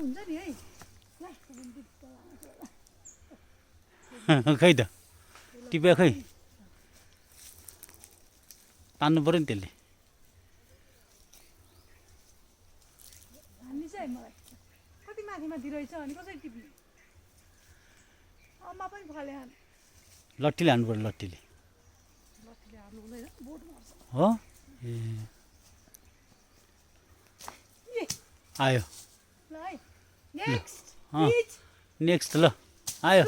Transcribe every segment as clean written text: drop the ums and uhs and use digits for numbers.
हुन्छ नि है खै त टिप्या खै तान्नु पर्यो नि त्यसले हान्ने चाहिँ मलाई कति माथि माथि रहेछ अनि कसरी टिप्ने अम्मा पनि फले हान लट्ठीले हान्नु पर्यो लट्ठीले लट्ठीले हाल्नु हुँदैन बोट मार्छ हो ए आयो ल है नेक्स्ट नेक्स्ट ल आयो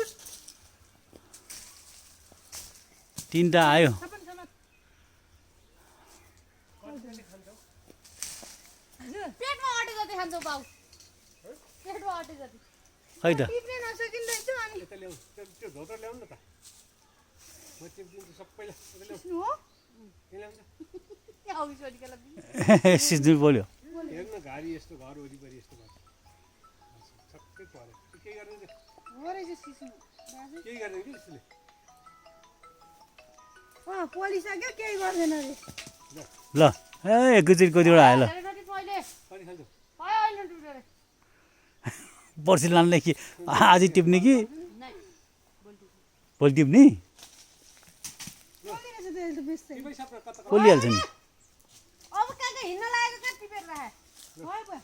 तीनटा आयो पेटमा अटे जति खान्छौ बाउ पेटमा अटे जति खै त टिप्ने नसकिँदैछ अनि त्यो धोतर ल्याउनु न त म टिप्दिन्छु सबैलाई सिस्नु हो आउ छोरीलाई सिज्नु बोल्यो हेर्नु घारी यस्तो घर वरिपरि यस्तो भयो सबै पर्यो के गर्ने हो रहेछ सिस्नु केही गर्दैन कि त्यसले पोलिसक्यो केही गर्दैन अरे ल ए गुजिर कतिवटा आयो ल पहिले कति खान्छौ अहिले टुटेर पर्सि लान्ने कि आज टिप्ने कि भोलि टिप्ने पोलिरहेछ त्यसले त बेच्दै टिपै सबै कता पोलिहाल्छ नि अब कहाँ हिँड्न लागेको कहाँ टिपेर राखे भयो भयो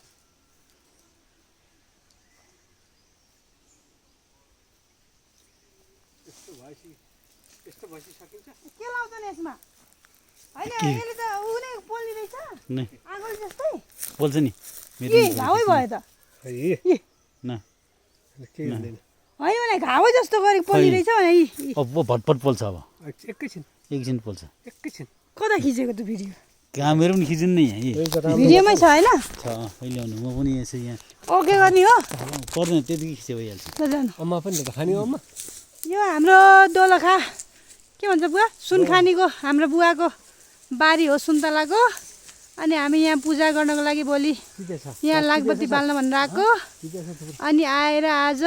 यस्तो भएपछि सकिन्छ के लाउँछ नि यसमा होइन यसले त ऊ नै पोलिरहेछ नै आगो जस्तै पोल्छ नि मेरो ए पनि घावै भयो त न केही हुँदैन होइन भने घावै जस्तो गरी पोलिरहेछ भने अब भटपट पोल्छ अब एकैछिन एकछिन पोल्छ एकैछिन कता खिचेको त भिडियो कहाँ मेरो पनि खिचिन् नि यहाँ भिडियोमै छ होइन छ कहिले आउनु म पनि यसो यहाँ ओके गर्ने हो पर्दैन त्यतिकै खिचे भइहाल्छ ल जानु अम्मा पनि त खाने हो अम्मा यो हाम्रो दोलखा के भन्छ बुवा सुनखानीको हाम्रो बुवाको बारी हो सुन्तलाको अनि हामी यहाँ पूजा गर्नको लागि भोलि यहाँ लागबत्ती बाल्न भनेर आएको अनि आएर आज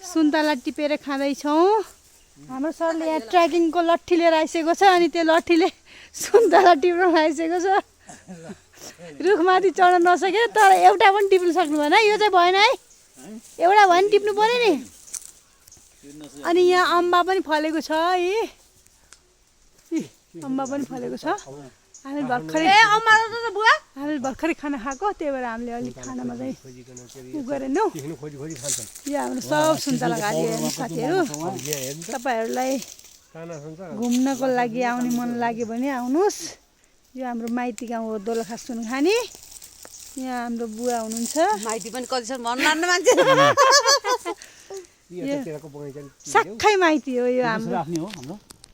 सुन्तला टिपेर खाँदैछौँ हाम्रो सरले यहाँ ट्रेकिङको लट्ठी लिएर आइसकेको छ अनि त्यो लट्ठीले सुन्तला टिप्न आइसकेको छ रुखमाथि चढ्न नसक्यो तर एउटा पनि टिप्नु सक्नु भएन यो चाहिँ भएन है एउटा भयो भने टिप्नु पऱ्यो नि अनि यहाँ अम्बा पनि फलेको छ है अम्बा पनि फलेको छ हामी भर्खरै बुवा हामीले भर्खरै खाना खाएको त्यही भएर हामीले अलिक खानामा चाहिँ उ गरेनौँ खोजी खोजी खान्छ यो हाम्रो सब सुन्तला घारी हेर्नु साथीहरू तपाईँहरूलाई घुम्नको लागि आउने मन लाग्यो भने आउनुहोस् यो हाम्रो माइती गाउँ हो दोलखा सुनखानी यहाँ हाम्रो बुवा हुनुहुन्छ माइती पनि कति छ मन लान्न मान्छे साक्खै माइती हो यो हाम्रो आफ्नै हो हाम्रो